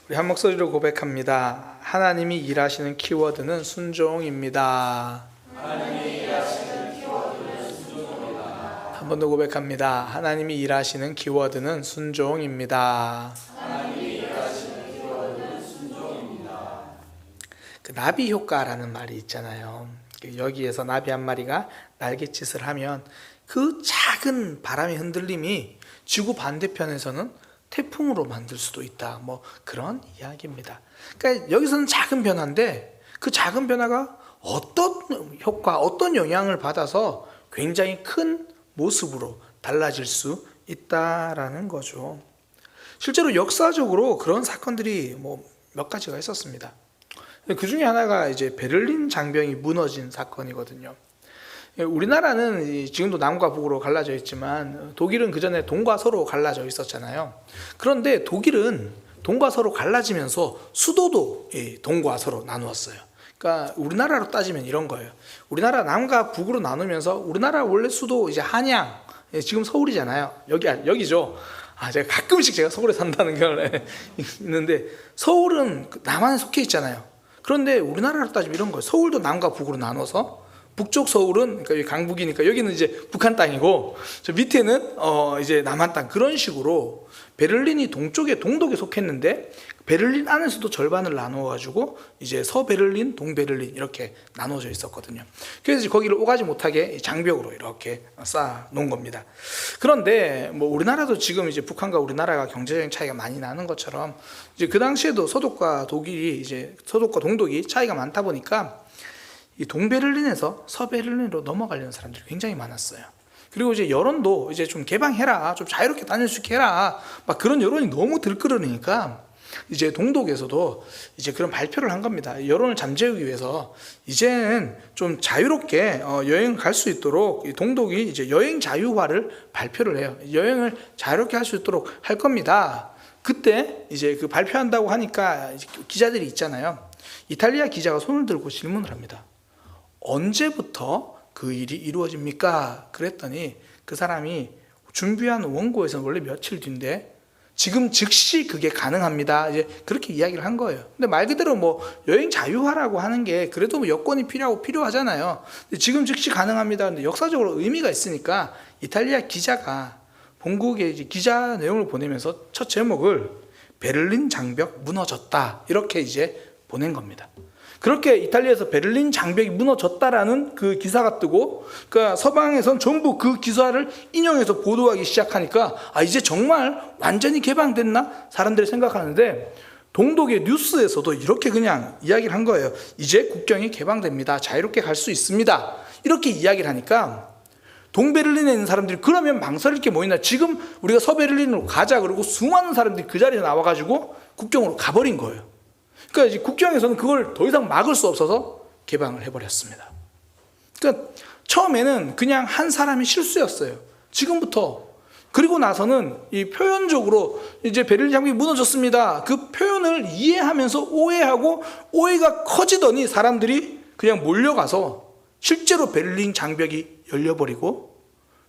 우리 한 목소리로 고백합니다. 하나님이 일하시는 키워드는 순종입니다. 한 번 더 고백합니다. 하나님이 일하시는 키워드는 순종입니다. 그 나비 효과라는 말이 있잖아요. 여기에서 나비 한 마리가 날갯짓을 하면 그 작은 바람의 흔들림이 지구 반대편에서는 태풍으로 만들 수도 있다. 뭐 그런 이야기입니다. 그러니까 여기서는 작은 변화인데 그 작은 변화가 어떤 효과, 어떤 영향을 받아서 굉장히 큰 모습으로 달라질 수 있다라는 거죠. 실제로 역사적으로 그런 사건들이 몇 가지가 있었습니다. 그 중에 하나가 이제 베를린 장벽이 무너진 사건이거든요. 우리나라는 지금도 남과 북으로 갈라져 있지만 독일은 그전에 동과 서로 갈라져 있었잖아요. 그런데 독일은 동과 서로 갈라지면서 수도도 동과 서로 나누었어요. 그러니까 우리나라로 따지면 이런 거예요. 우리나라 남과 북으로 나누면서 우리나라 원래 수도 이제 한양, 지금 서울이잖아요. 여기죠. 제가 가끔씩 서울에 산다는 게 있는데 서울은 남한에 속해 있잖아요. 그런데 우리나라로 따지면 이런 거예요. 서울도 남과 북으로 나눠서 북쪽 서울은 그러니까 강북이니까 여기는 이제 북한 땅이고 저 밑에는 이제 남한 땅, 그런 식으로 베를린이 동쪽에 동독에 속했는데 베를린 안에서도 절반을 나누어 가지고 이제 서베를린, 동베를린 이렇게 나눠져 있었거든요. 그래서 이제 거기를 오가지 못하게 장벽으로 이렇게 쌓아 놓은 겁니다. 그런데 우리나라도 지금 이제 북한과 우리나라가 경제적인 차이가 많이 나는 것처럼 이제 그 당시에도 서독과 독일이 이제 서독과 동독이 차이가 많다 보니까 이 동베를린에서 서베를린으로 넘어가려는 사람들이 굉장히 많았어요. 그리고 이제 여론도 이제 좀 개방해라, 좀 자유롭게 다닐 수 있게 해라, 막 그런 여론이 너무 들끓으니까 이제 동독에서도 이제 그런 발표를 한 겁니다. 여론을 잠재우기 위해서 이제는 좀 자유롭게 여행 갈 수 있도록 동독이 이제 여행 자유화를 발표를 해요. 여행을 자유롭게 할 수 있도록 할 겁니다. 그때 이제 그 발표한다고 하니까 기자들이 있잖아요. 이탈리아 기자가 손을 들고 질문을 합니다. 언제부터 그 일이 이루어집니까? 그랬더니 그 사람이 준비한 원고에서는 원래 며칠 뒤인데 지금 즉시 그게 가능합니다. 이제 그렇게 이야기를 한 거예요. 근데 말 그대로 여행 자유화라고 하는 게 그래도 여건이 필요하잖아요. 근데 지금 즉시 가능합니다. 근데 역사적으로 의미가 있으니까 이탈리아 기자가 본국에 이제 기자 내용을 보내면서 첫 제목을 베를린 장벽 무너졌다 이렇게 이제 보낸 겁니다. 그렇게 이탈리아에서 베를린 장벽이 무너졌다라는 그 기사가 뜨고, 그러니까 서방에선 전부 그 기사를 인용해서 보도하기 시작하니까 이제 정말 완전히 개방됐나? 사람들이 생각하는데 동독의 뉴스에서도 이렇게 그냥 이야기를 한 거예요. 이제 국경이 개방됩니다. 자유롭게 갈 수 있습니다. 이렇게 이야기를 하니까 동베를린에 있는 사람들이 그러면 망설일 게 뭐 있나? 지금 우리가 서베를린으로 가자 그러고 수많은 사람들이 그 자리에 나와가지고 국경으로 가버린 거예요. 그러니까 이제 국경에서는 그걸 더 이상 막을 수 없어서 개방을 해버렸습니다. 그러니까 처음에는 그냥 한 사람이 실수였어요. 지금부터. 그리고 나서는 이 표현적으로 이제 베를린 장벽이 무너졌습니다. 그 표현을 이해하면서 오해하고 오해가 커지더니 사람들이 그냥 몰려가서 실제로 베를린 장벽이 열려버리고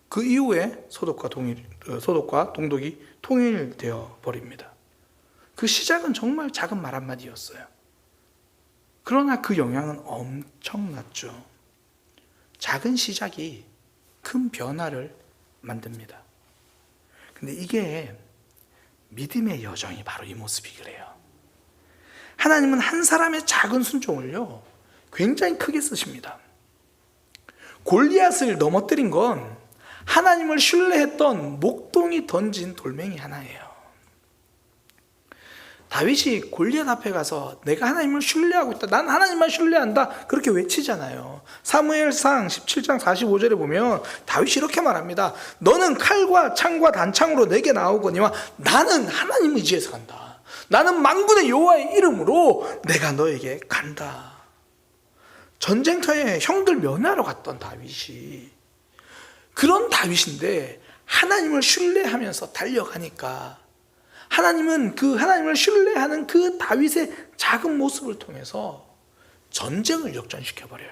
그 이후에 서독과 동독이 통일되어 버립니다. 그 시작은 정말 작은 말 한마디였어요. 그러나 그 영향은 엄청났죠. 작은 시작이 큰 변화를 만듭니다. 근데 이게 믿음의 여정이 바로 이 모습이 그래요. 하나님은 한 사람의 작은 순종을요, 굉장히 크게 쓰십니다. 골리앗을 넘어뜨린 건 하나님을 신뢰했던 목동이 던진 돌멩이 하나예요. 다윗이 골리앗 앞에 가서 내가 하나님을 신뢰하고 있다, 난 하나님만 신뢰한다, 그렇게 외치잖아요. 사무엘상 17장 45절에 보면 다윗이 이렇게 말합니다. 너는 칼과 창과 단창으로 내게 나오거니와 나는 하나님 의지해서 간다. 나는 만군의 여호와의 이름으로 내가 너에게 간다. 전쟁터에 형들 면회하러 갔던 다윗이, 그런 다윗인데 하나님을 신뢰하면서 달려가니까 하나님은 그 하나님을 신뢰하는 그 다윗의 작은 모습을 통해서 전쟁을 역전시켜버려요.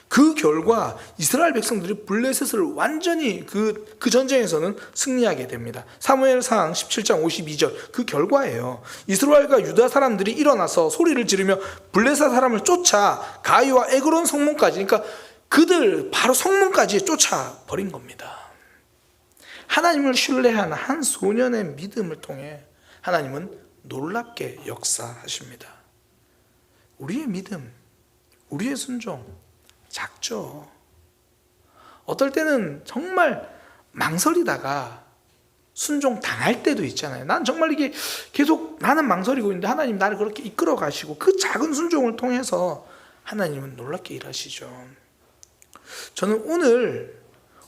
그 결과 이스라엘 백성들이 블레셋을 완전히 그 전쟁에서는 승리하게 됩니다. 사무엘상 17장 52절 그 결과예요. 이스라엘과 유다 사람들이 일어나서 소리를 지르며 블레셋 사람을 쫓아 가이와 에그론 성문까지, 그러니까 그들 바로 성문까지 쫓아 버린 겁니다. 하나님을 신뢰하는 한 소년의 믿음을 통해 하나님은 놀랍게 역사하십니다. 우리의 믿음, 우리의 순종 작죠. 어떨 때는 정말 망설이다가 순종 당할 때도 있잖아요. 난 정말 이게 계속 나는 망설이고 있는데 하나님 나를 그렇게 이끌어 가시고 그 작은 순종을 통해서 하나님은 놀랍게 일하시죠. 저는 오늘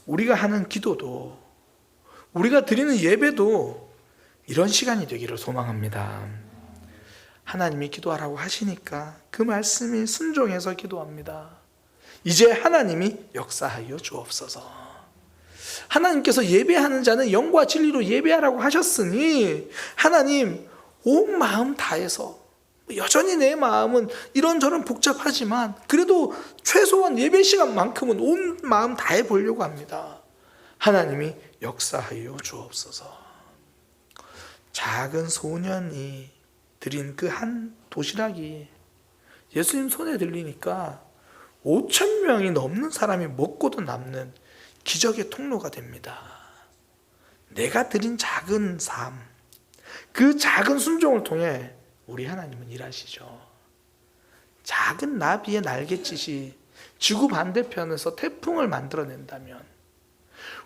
우리가 하는 기도도, 우리가 드리는 예배도 이런 시간이 되기를 소망합니다. 하나님이 기도하라고 하시니까 그 말씀이 순종해서 기도합니다. 이제 하나님이 역사하여 주옵소서. 하나님께서 예배하는 자는 영과 진리로 예배하라고 하셨으니 하나님 온 마음 다해서, 여전히 내 마음은 이런저런 복잡하지만 그래도 최소한 예배 시간만큼은 온 마음 다해 보려고 합니다. 하나님이 역사하여 주옵소서. 작은 소년이 드린 그 한 도시락이 예수님 손에 들리니까 5,000명이 넘는 사람이 먹고도 남는 기적의 통로가 됩니다. 내가 드린 작은 삶, 그 작은 순종을 통해 우리 하나님은 일하시죠. 작은 나비의 날갯짓이 지구 반대편에서 태풍을 만들어낸다면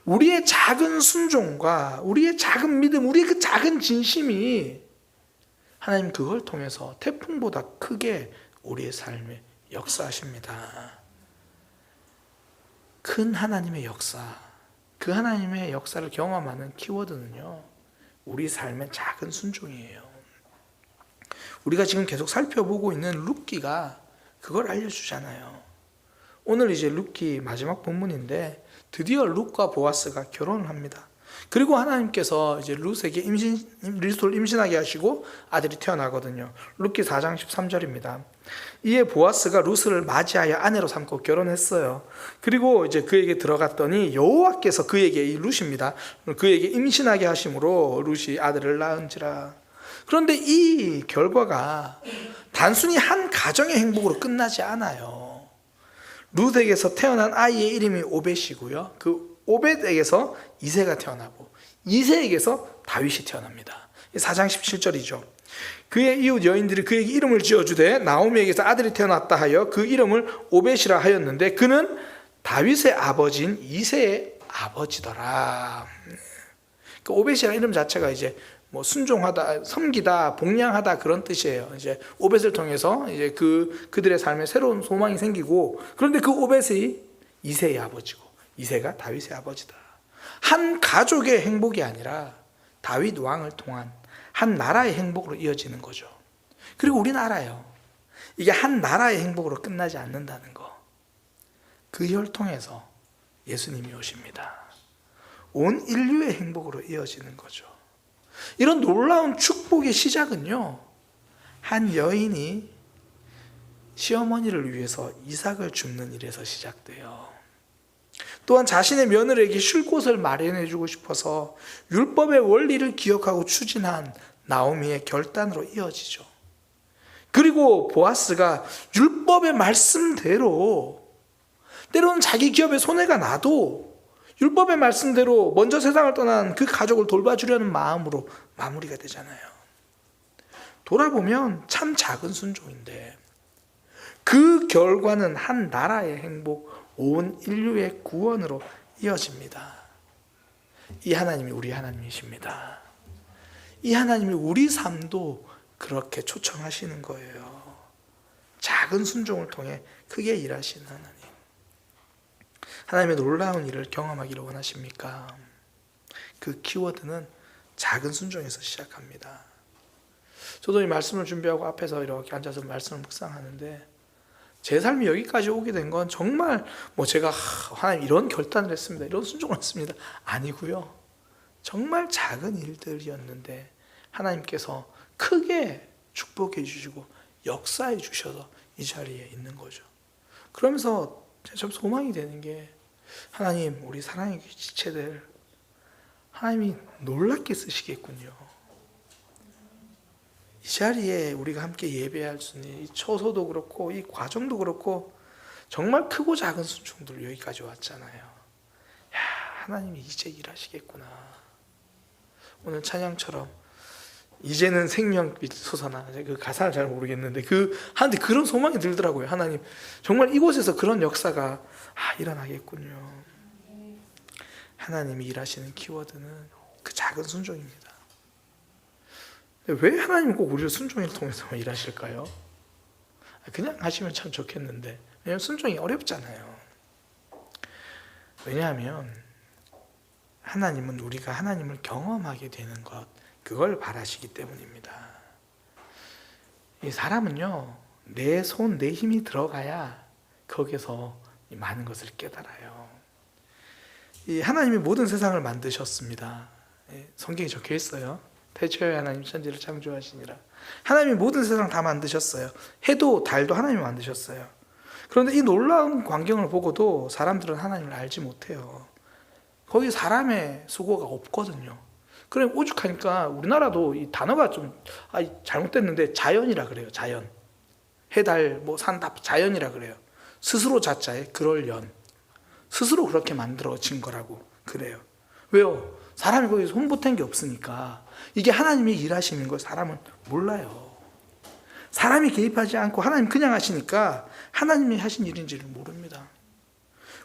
우리의 작은 순종과 우리의 작은 믿음, 우리의 그 작은 진심이 하나님 그걸 통해서 태풍보다 크게 우리의 삶에 역사하십니다. 큰 하나님의 역사, 그 하나님의 역사를 경험하는 키워드는요, 우리 삶의 작은 순종이에요. 우리가 지금 계속 살펴보고 있는 룻기가 그걸 알려주잖아요. 오늘 이제 룻기 마지막 본문인데 드디어 룻과 보아스가 결혼을 합니다. 그리고 하나님께서 이제 룻에게 룻을 임신하게 하시고 아들이 태어나거든요. 룻기 4장 13절입니다. 이에 보아스가 룻을 맞이하여 아내로 삼고 결혼했어요. 그리고 이제 그에게 들어갔더니 여호와께서 그에게, 이 룻입니다, 그에게 임신하게 하심으로 룻이 아들을 낳은지라. 그런데 이 결과가 단순히 한 가정의 행복으로 끝나지 않아요. 룻에게서 태어난 아이의 이름이 오벳이고요, 그 오벳에게서 이새가 태어나고 이새에게서 다윗이 태어납니다. 4장 17절이죠. 그의 이웃 여인들이 그에게 이름을 지어주되 나오미에게서 아들이 태어났다 하여 그 이름을 오벳이라 하였는데 그는 다윗의 아버지인 이새의 아버지더라. 그 오벳이라는 이름 자체가 이제 뭐 순종하다, 섬기다, 복량하다 그런 뜻이에요. 이제 오벳을 통해서 이제 그들의 삶에 새로운 소망이 생기고, 그런데 그 오벳이 이새의 아버지고 이새가 다윗의 아버지다. 한 가족의 행복이 아니라 다윗 왕을 통한 한 나라의 행복으로 이어지는 거죠. 그리고 우리는 알아요. 이게 한 나라의 행복으로 끝나지 않는다는 거. 그 혈통에서 예수님이 오십니다. 온 인류의 행복으로 이어지는 거죠. 이런 놀라운 축복의 시작은요, 한 여인이 시어머니를 위해서 이삭을 줍는 일에서 시작돼요. 또한 자신의 며느리에게 쉴 곳을 마련해 주고 싶어서 율법의 원리를 기억하고 추진한 나오미의 결단으로 이어지죠. 그리고 보아스가 율법의 말씀대로, 때로는 자기 기업에 손해가 나도 율법의 말씀대로 먼저 세상을 떠난 그 가족을 돌봐주려는 마음으로 마무리가 되잖아요. 돌아보면 참 작은 순종인데 그 결과는 한 나라의 행복, 온 인류의 구원으로 이어집니다. 이 하나님이 우리 하나님이십니다. 이 하나님이 우리 삶도 그렇게 초청하시는 거예요. 작은 순종을 통해 크게 일하시는 하나님. 하나님의 놀라운 일을 경험하기를 원하십니까? 그 키워드는 작은 순종에서 시작합니다. 저도 이 말씀을 준비하고 앞에서 이렇게 앉아서 말씀을 묵상하는데 제 삶이 여기까지 오게 된 건 정말 뭐 제가 하나님 이런 결단을 했습니다, 이런 순종을 했습니다, 아니고요. 정말 작은 일들이었는데 하나님께서 크게 축복해 주시고 역사해 주셔서 이 자리에 있는 거죠. 그러면서 좀 소망이 되는 게, 하나님 우리 사랑의 지체들 하나님이 놀랍게 쓰시겠군요. 이 자리에 우리가 함께 예배할 수 있는 이 처소도 그렇고 이 과정도 그렇고 정말 크고 작은 순종들 여기까지 왔잖아요. 야, 하나님이 이제 일하시겠구나. 오늘 찬양처럼 이제는 생명빛 솟아나, 그 가사를 잘 모르겠는데 하는데 그런 소망이 들더라고요. 하나님 정말 이곳에서 그런 역사가 일어나겠군요. 하나님이 일하시는 키워드는 그 작은 순종입니다. 왜 하나님은 꼭 우리를 순종을 통해서 일하실까요? 그냥 하시면 참 좋겠는데, 왜냐하면 순종이 어렵잖아요. 왜냐하면 하나님은 우리가 하나님을 경험하게 되는 것, 그걸 바라시기 때문입니다. 이 사람은요, 내 손, 내 힘이 들어가야 거기서 많은 것을 깨달아요. 이 하나님이 모든 세상을 만드셨습니다. 성경에 적혀 있어요. 태초에 하나님 천지를 창조하시니라. 하나님이 모든 세상을 다 만드셨어요. 해도 달도 하나님이 만드셨어요. 그런데 이 놀라운 광경을 보고도 사람들은 하나님을 알지 못해요. 거기 사람의 수고가 없거든요. 그래 오죽하니까 우리나라도 이 단어가 좀 잘못됐는데 자연이라 그래요. 자연. 해, 달, 산 다 자연이라 그래요. 스스로 자자에 그럴 연. 스스로 그렇게 만들어진 거라고 그래요. 왜요? 사람이 거기 손보탠 게 없으니까. 이게 하나님이 일하시는 걸 사람은 몰라요. 사람이 개입하지 않고 하나님 그냥 하시니까 하나님이 하신 일인지를 모릅니다.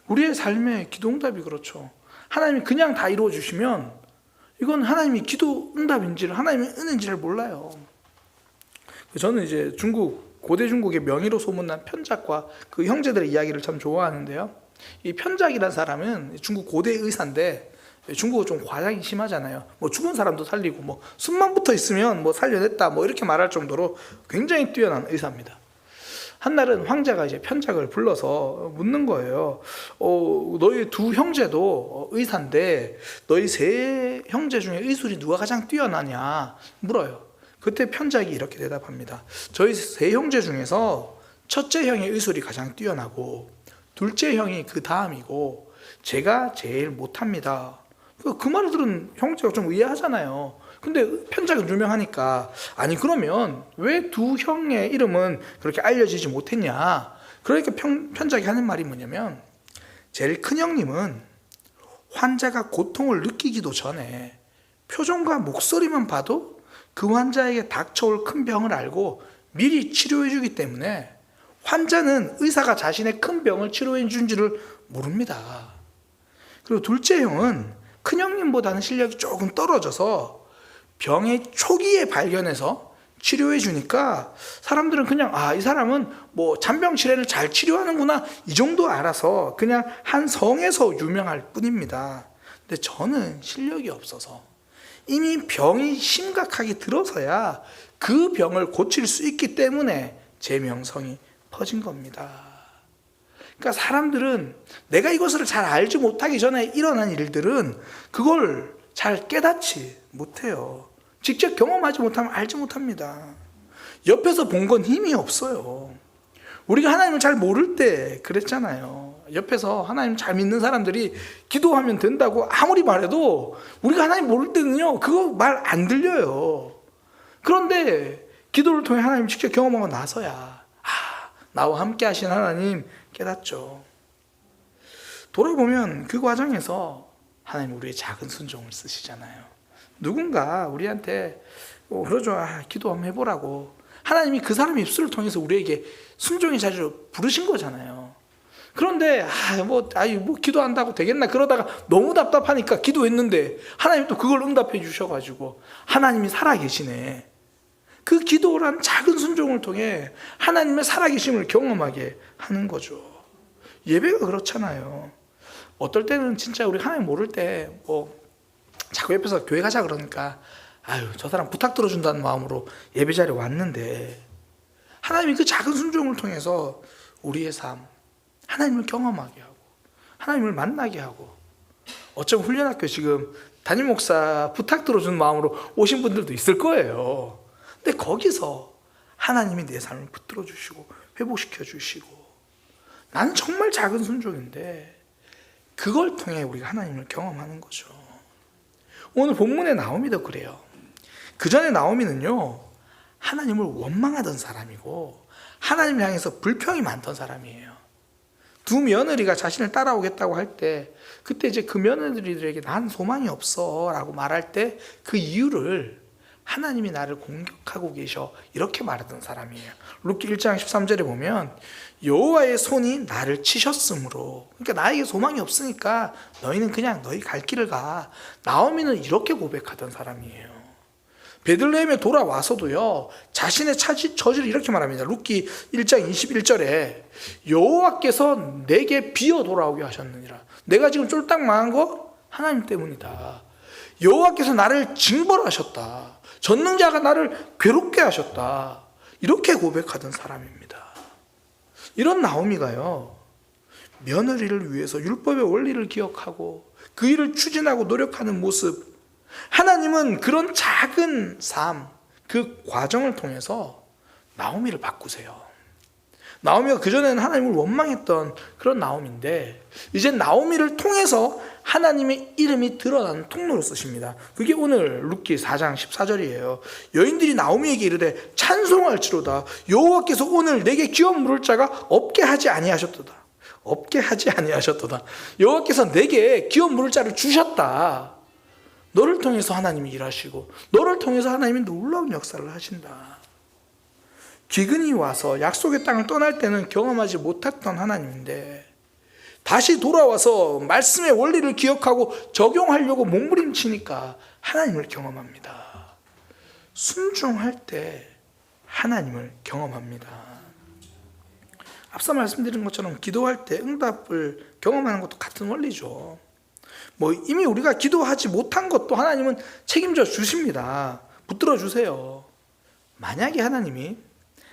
우리의 삶의 기도응답이 그렇죠. 하나님이 그냥 다 이루어주시면 이건 하나님이 기도응답인지를, 하나님의 은혜인지를 몰라요. 저는 이제 고대 중국의 명의로 소문난 편작과 그 형제들의 이야기를 참 좋아하는데요. 이 편작이라는 사람은 중국 고대 의사인데, 중국은 좀 과장이 심하잖아요. 죽은 사람도 살리고 숨만 붙어 있으면 살려냈다 이렇게 말할 정도로 굉장히 뛰어난 의사입니다. 한날은 황제가 이제 편작을 불러서 묻는 거예요. 너희 두 형제도 의사인데 너희 세 형제 중에 의술이 누가 가장 뛰어나냐 물어요. 그때 편작이 이렇게 대답합니다. 저희 세 형제 중에서 첫째 형의 의술이 가장 뛰어나고 둘째 형이 그 다음이고 제가 제일 못합니다. 그 말을 들은 형제가 좀 의아하잖아요. 근데 편작은 유명하니까, 아니 그러면 왜 두 형의 이름은 그렇게 알려지지 못했냐. 그러니까 편작이 하는 말이 뭐냐면, 제일 큰 형님은 환자가 고통을 느끼기도 전에 표정과 목소리만 봐도 그 환자에게 닥쳐올 큰 병을 알고 미리 치료해 주기 때문에 환자는 의사가 자신의 큰 병을 치료해 준지를 모릅니다. 그리고 둘째 형은 큰 형님보다는 실력이 조금 떨어져서 병의 초기에 발견해서 치료해 주니까 사람들은 그냥 이 사람은 잔병 치레를 잘 치료하는구나 이 정도 알아서 그냥 한 성에서 유명할 뿐입니다. 근데 저는 실력이 없어서 이미 병이 심각하게 들어서야 그 병을 고칠 수 있기 때문에 제 명성이 퍼진 겁니다. 그러니까 사람들은 내가 이것을 잘 알지 못하기 전에 일어난 일들은 그걸 잘 깨닫지 못해요. 직접 경험하지 못하면 알지 못합니다. 옆에서 본 건 힘이 없어요. 우리가 하나님을 잘 모를 때 그랬잖아요. 옆에서 하나님 잘 믿는 사람들이 기도하면 된다고 아무리 말해도 우리가 하나님 모를 때는요, 그거 말 안 들려요. 그런데 기도를 통해 하나님 직접 경험하고 나서야 나와 함께 하신 하나님 깨닫죠. 돌아보면 그 과정에서 하나님 우리의 작은 순종을 쓰시잖아요. 누군가 우리한테 그러죠. 기도 한번 해보라고. 하나님이 그 사람 입술을 통해서 우리에게 순종의 자리로 부르신 거잖아요. 그런데 기도한다고 되겠나 그러다가 너무 답답하니까 기도했는데 하나님이 또 그걸 응답해 주셔가지고 하나님이 살아계시네. 그 기도란 작은 순종을 통해 하나님의 살아계심을 경험하게 하는 거죠. 예배가 그렇잖아요. 어떨 때는 진짜 우리 하나님 모를 때 자꾸 옆에서 교회 가자 그러니까 저 사람 부탁 들어준다는 마음으로 예배 자리에 왔는데 하나님이 그 작은 순종을 통해서 우리의 삶, 하나님을 경험하게 하고 하나님을 만나게 하고, 어쩌면 훈련학교 지금 담임 목사 부탁 들어주는 마음으로 오신 분들도 있을 거예요. 근데 거기서 하나님이 내 삶을 붙들어 주시고 회복시켜 주시고 나는 정말 작은 순종인데 그걸 통해 우리가 하나님을 경험하는 거죠. 오늘 본문의 나오미도 그래요. 그 전에 나오미는요, 하나님을 원망하던 사람이고 하나님을 향해서 불평이 많던 사람이에요. 두 며느리가 자신을 따라오겠다고 할 때, 그때 이제 그 며느리들에게 난 소망이 없어 라고 말할 때 그 이유를 하나님이 나를 공격하고 계셔 이렇게 말하던 사람이에요. 룻기 1장 13절에 보면 여호와의 손이 나를 치셨으므로, 그러니까 나에게 소망이 없으니까 너희는 그냥 너희 갈 길을 가. 나오미는 이렇게 고백하던 사람이에요. 베들레헴에 돌아와서도요, 자신의 처지를 이렇게 말합니다. 룻기 1장 21절에 여호와께서 내게 비어 돌아오게 하셨느니라. 내가 지금 쫄딱 망한 거 하나님 때문이다. 여호와께서 나를 징벌하셨다. 전능자가 나를 괴롭게 하셨다. 이렇게 고백하던 사람입니다. 이런 나오미가요, 며느리를 위해서 율법의 원리를 기억하고 그 일을 추진하고 노력하는 모습, 하나님은 그런 작은 삶, 그 과정을 통해서 나오미를 바꾸세요. 나오미가 그전에는 하나님을 원망했던 그런 나오미인데, 이제 나오미를 통해서 하나님의 이름이 드러나는 통로로 쓰십니다. 그게 오늘 룻기 4장 14절이에요. 여인들이 나오미에게 이르되 찬송할지로다. 여호와께서 오늘 내게 기업 물을 자가 없게 하지 아니하셨도다. 없게 하지 아니하셨도다. 여호와께서 내게 기업 물을 자를 주셨다. 너를 통해서 하나님이 일하시고 너를 통해서 하나님이 놀라운 역사를 하신다. 기근이 와서 약속의 땅을 떠날 때는 경험하지 못했던 하나님인데 다시 돌아와서 말씀의 원리를 기억하고 적용하려고 몸부림치니까 하나님을 경험합니다. 순종할 때 하나님을 경험합니다. 앞서 말씀드린 것처럼 기도할 때 응답을 경험하는 것도 같은 원리죠. 이미 우리가 기도하지 못한 것도 하나님은 책임져 주십니다. 붙들어 주세요. 만약에 하나님이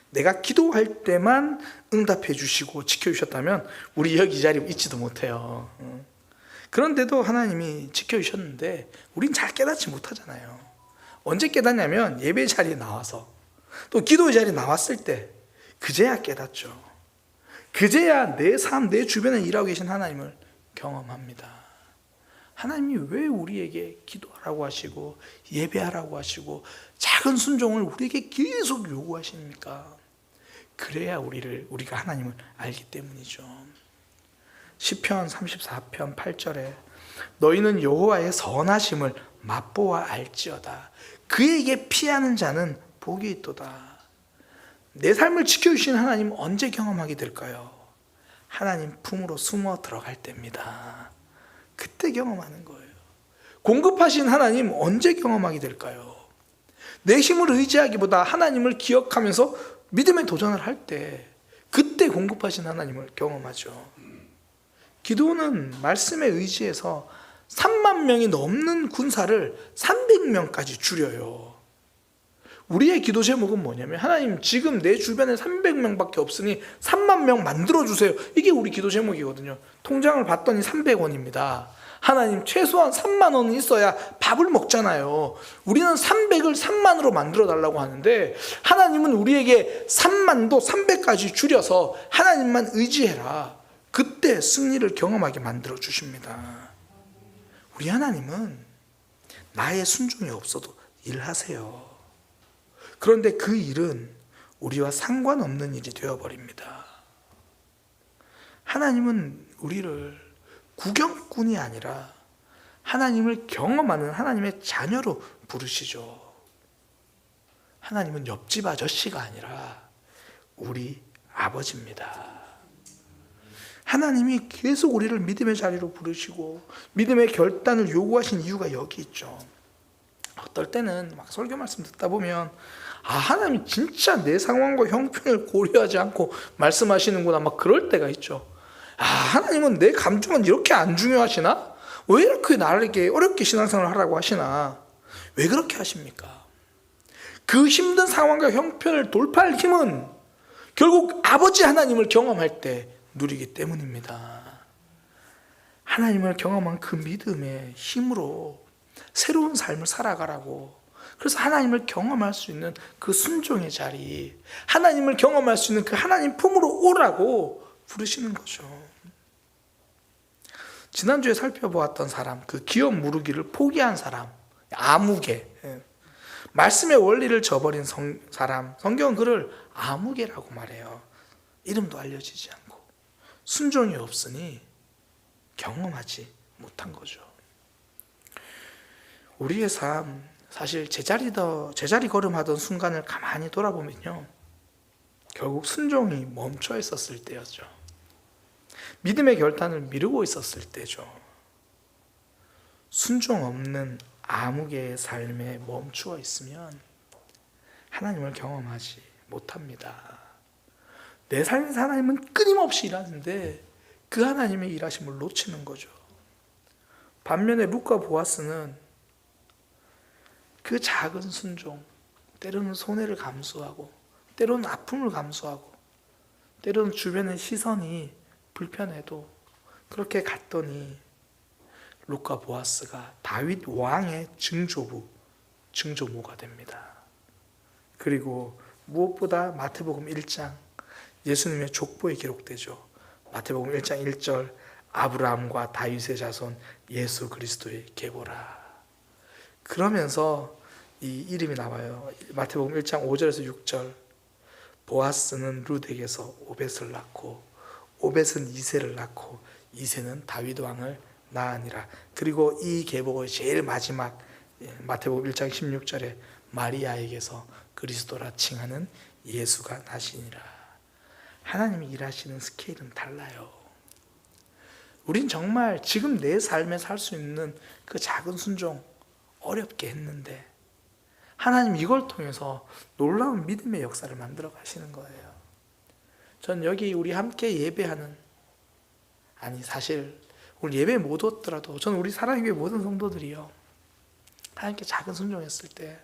내가 기도할 때만 응답해 주시고 지켜주셨다면 우리 여기 이 자리에 있지도 못해요. 그런데도 하나님이 지켜주셨는데 우린 잘 깨닫지 못하잖아요. 언제 깨닫냐면 예배 자리에 나와서, 또 기도의 자리에 나왔을 때 그제야 깨닫죠. 그제야 내 삶, 내 주변에 일하고 계신 하나님을 경험합니다. 하나님이 왜 우리에게 기도하라고 하시고 예배하라고 하시고 작은 순종을 우리에게 계속 요구하십니까? 그래야 우리가 하나님을 알기 때문이죠. 시편 34편 8절에 너희는 여호와의 선하심을 맛보아 알지어다. 그에게 피하는 자는 복이 있도다. 내 삶을 지켜주신 하나님 언제 경험하게 될까요? 하나님 품으로 숨어 들어갈 때입니다. 그때 경험하는 거예요. 공급하신 하나님 언제 경험하게 될까요? 내 힘을 의지하기보다 하나님을 기억하면서 믿음의 도전을 할 때 그때 공급하신 하나님을 경험하죠. 기도는 말씀에 의지해서 3만 명이 넘는 군사를 300명까지 줄여요. 우리의 기도 제목은 뭐냐면 하나님 지금 내 주변에 300명밖에 없으니 3만 명 만들어주세요. 이게 우리 기도 제목이거든요. 통장을 봤더니 300원입니다. 하나님 최소한 3만 원은 있어야 밥을 먹잖아요. 우리는 300을 3만으로 만들어 달라고 하는데 하나님은 우리에게 3만도 300까지 줄여서 하나님만 의지해라. 그때 승리를 경험하게 만들어 주십니다. 우리 하나님은 나의 순종이 없어도 일하세요. 그런데 그 일은 우리와 상관없는 일이 되어버립니다. 하나님은 우리를 구경꾼이 아니라 하나님을 경험하는 하나님의 자녀로 부르시죠. 하나님은 옆집 아저씨가 아니라 우리 아버지입니다. 하나님이 계속 우리를 믿음의 자리로 부르시고 믿음의 결단을 요구하신 이유가 여기 있죠. 어떨 때는 막 설교 말씀 듣다 보면 하나님이 진짜 내 상황과 형편을 고려하지 않고 말씀하시는구나 막 그럴 때가 있죠. 하나님은 내 감정은 이렇게 안 중요하시나? 왜 이렇게 나를 이렇게 어렵게 신앙생활을 하라고 하시나? 왜 그렇게 하십니까? 그 힘든 상황과 형편을 돌파할 힘은 결국 아버지 하나님을 경험할 때 누리기 때문입니다. 하나님을 경험한 그 믿음의 힘으로 새로운 삶을 살아가라고, 그래서 하나님을 경험할 수 있는 그 순종의 자리, 하나님을 경험할 수 있는 그 하나님 품으로 오라고 부르시는 거죠. 지난주에 살펴보았던 사람, 그 기업 무르기를 포기한 사람, 아무개, 말씀의 원리를 저버린 사람, 성경은 그를 아무개라고 말해요. 이름도 알려지지 않고 순종이 없으니 경험하지 못한 거죠. 우리의 삶, 사실 제자리 걸음하던 순간을 가만히 돌아보면요, 결국 순종이 멈춰 있었을 때였죠. 믿음의 결단을 미루고 있었을 때죠. 순종 없는 아무개의 삶에 멈추어 있으면 하나님을 경험하지 못합니다. 내 삶에서 하나님은 끊임없이 일하는데 그 하나님의 일하심을 놓치는 거죠. 반면에 룻과 보아스는 그 작은 순종, 때로는 손해를 감수하고, 때로는 아픔을 감수하고, 때로는 주변의 시선이 불편해도 그렇게 갔더니 룻과 보아스가 다윗 왕의 증조모가 됩니다. 그리고 무엇보다 마태복음 1장 예수님의 족보에 기록되죠. 마태복음 1장 1절 아브라함과 다윗의 자손 예수 그리스도의 계보라. 그러면서 이 이름이 나와요. 마태복음 1장 5절에서 6절 보아스는 룻에게서 오벳을 낳고 오벳은 이새를 낳고 이새는 다윗 왕을 낳으니라. 그리고 이 계보의 제일 마지막 마태복음 1장 16절에 마리아에게서 그리스도라 칭하는 예수가 나시니라. 하나님이 일하시는 스케일은 달라요. 우린 정말 지금 내 삶에 살 수 있는 그 작은 순종 어렵게 했는데 하나님 이걸 통해서 놀라운 믿음의 역사를 만들어 가시는 거예요. 전 여기 우리 함께 예배하는, 사실 오늘 예배 못 왔더라도 저는 우리 사랑의 교회 모든 성도들이요, 하나님께 작은 순종했을 때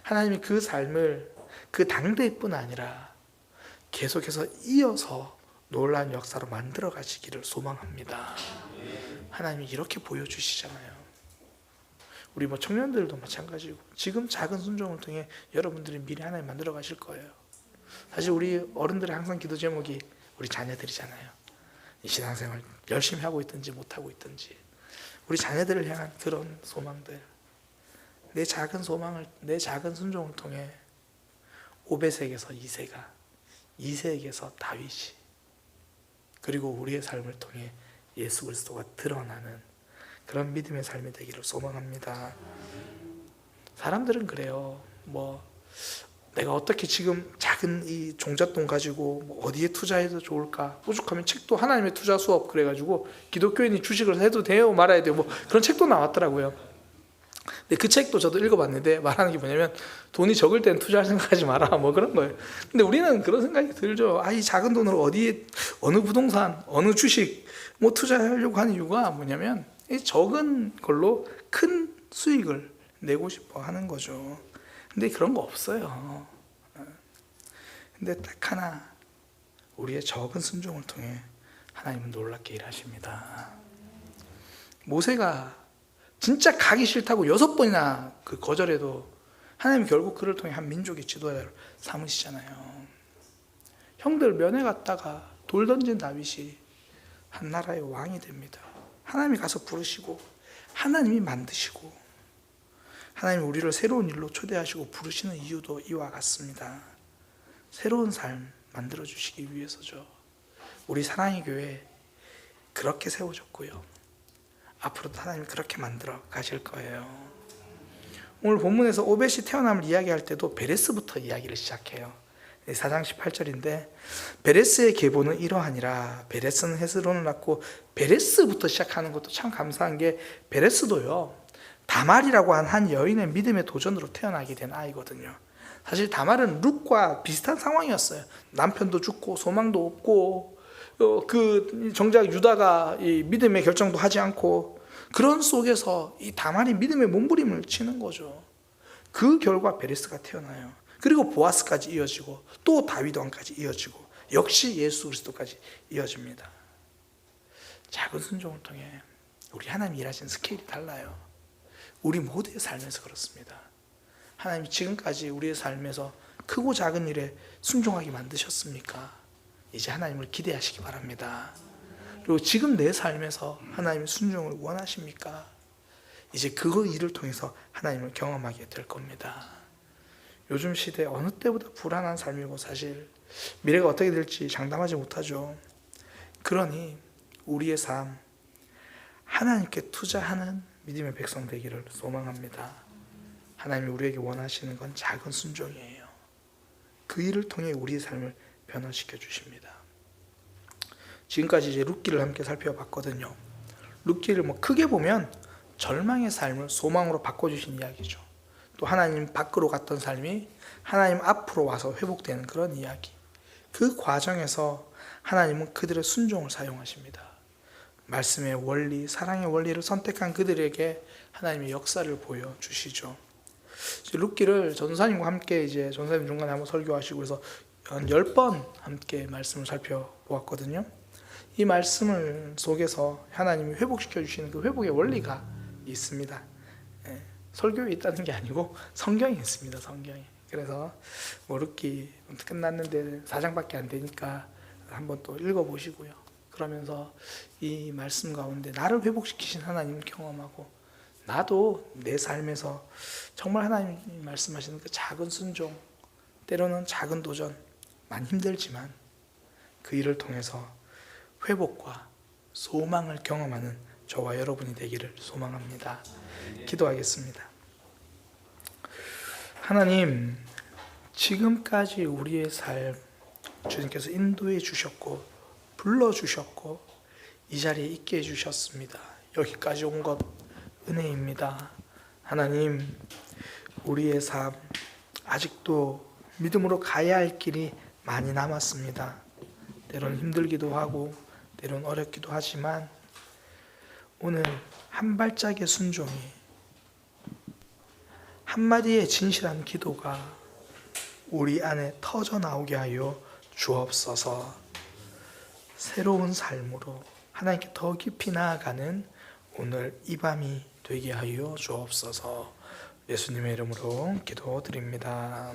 하나님이 그 삶을 그 당대뿐 아니라 계속해서 이어서 놀라운 역사로 만들어 가시기를 소망합니다. 하나님이 이렇게 보여주시잖아요. 우리 청년들도 마찬가지고 지금 작은 순종을 통해 여러분들이 미래 하나님 만들어 가실 거예요. 사실 우리 어른들의 항상 기도 제목이 우리 자녀들이잖아요. 이 신앙생활 열심히 하고 있든지 못하고 있든지 우리 자녀들을 향한 그런 소망들, 내 작은 소망을, 내 작은 순종을 통해 오벳에게서 이새가, 이새에게서 다윗이, 그리고 우리의 삶을 통해 예수 그리스도가 드러나는 그런 믿음의 삶이 되기를 소망합니다. 사람들은 그래요. 내가 어떻게 지금 작은 이 종잣돈 가지고 어디에 투자해도 좋을까? 오죽하면 책도 하나님의 투자 수업 그래가지고 기독교인이 주식을 해도 돼요, 말아야 돼요. 그런 책도 나왔더라고요. 근데 그 책도 저도 읽어봤는데 말하는 게 뭐냐면 돈이 적을 때는 투자할 생각하지 마라, 그런 거예요. 근데 우리는 그런 생각이 들죠. 이 작은 돈으로 어디에, 어느 부동산, 어느 주식 투자하려고 하는 이유가 뭐냐면 이 적은 걸로 큰 수익을 내고 싶어 하는 거죠. 근데 그런 거 없어요. 근데 딱 하나, 우리의 적은 순종을 통해 하나님은 놀랍게 일하십니다. 모세가 진짜 가기 싫다고 6번이나 거절해도 하나님 결국 그를 통해 한 민족의 지도자로 삼으시잖아요. 형들 면회 갔다가 돌 던진 다윗이 한 나라의 왕이 됩니다. 하나님이 가서 부르시고 하나님이 만드시고 하나님이 우리를 새로운 일로 초대하시고 부르시는 이유도 이와 같습니다. 새로운 삶 만들어주시기 위해서죠. 우리 사랑의 교회 그렇게 세워졌고요, 앞으로도 하나님이 그렇게 만들어 가실 거예요. 오늘 본문에서 오벳이 태어남을 이야기할 때도 베레스부터 이야기를 시작해요. 4장 18절인데 베레스의 계보는 이러하니라. 베레스는 헤스론을 낳고, 베레스부터 시작하는 것도 참 감사한 게 베레스도요, 다말이라고 한 여인의 믿음의 도전으로 태어나게 된 아이거든요. 사실 다말은 룻과 비슷한 상황이었어요. 남편도 죽고 소망도 없고 정작 유다가 이 믿음의 결정도 하지 않고, 그런 속에서 이 다말이 믿음의 몸부림을 치는 거죠. 그 결과 베레스가 태어나요. 그리고 보아스까지 이어지고 또 다윗 왕까지 이어지고 역시 예수 그리스도까지 이어집니다. 작은 순종을 통해 우리 하나님이 일하신 스케일이 달라요. 우리 모두의 삶에서 그렇습니다. 하나님이 지금까지 우리의 삶에서 크고 작은 일에 순종하게 만드셨습니까? 이제 하나님을 기대하시기 바랍니다. 그리고 지금 내 삶에서 하나님의 순종을 원하십니까? 이제 그 일을 통해서 하나님을 경험하게 될 겁니다. 요즘 시대 어느 때보다 불안한 삶이고 사실 미래가 어떻게 될지 장담하지 못하죠. 그러니 우리의 삶 하나님께 투자하는 믿음의 백성 되기를 소망합니다. 하나님이 우리에게 원하시는 건 작은 순종이에요. 그 일을 통해 우리의 삶을 변화시켜 주십니다. 지금까지 이제 룻기를 함께 살펴봤거든요. 룻기를 크게 보면 절망의 삶을 소망으로 바꿔주신 이야기죠. 또 하나님 밖으로 갔던 삶이 하나님 앞으로 와서 회복되는 그런 이야기. 그 과정에서 하나님은 그들의 순종을 사용하십니다. 말씀의 원리, 사랑의 원리를 선택한 그들에게 하나님의 역사를 보여주시죠. 룻기를 전도사님과 함께 이제 전도사님 중간에 한번 설교하시고 그래서 한 10번 함께 말씀을 살펴보았거든요. 이 말씀을 속에서 하나님이 회복시켜 주시는 그 회복의 원리가 있습니다. 설교에 있다는 게 아니고 성경에 있습니다. 성경에. 그래서 룻기 끝났는데 4장밖에 안 되니까 한번 또 읽어보시고요. 그러면서 이 말씀 가운데 나를 회복시키신 하나님을 경험하고 나도 내 삶에서 정말 하나님이 말씀하시는 그 작은 순종, 때로는 작은 도전, 많이 힘들지만 그 일을 통해서 회복과 소망을 경험하는 저와 여러분이 되기를 소망합니다. 기도하겠습니다. 하나님, 지금까지 우리의 삶 주님께서 인도해 주셨고 불러주셨고 이 자리에 있게 해주셨습니다. 여기까지 온 것 은혜입니다. 하나님, 우리의 삶 아직도 믿음으로 가야 할 길이 많이 남았습니다. 때로는 힘들기도 하고 때로는 어렵기도 하지만 오늘 한 발짝의 순종이, 한마디의 진실한 기도가 우리 안에 터져 나오게 하여 주옵소서. 새로운 삶으로 하나님께 더 깊이 나아가는 오늘 이 밤이 되게 하여 주옵소서. 예수님의 이름으로 기도드립니다.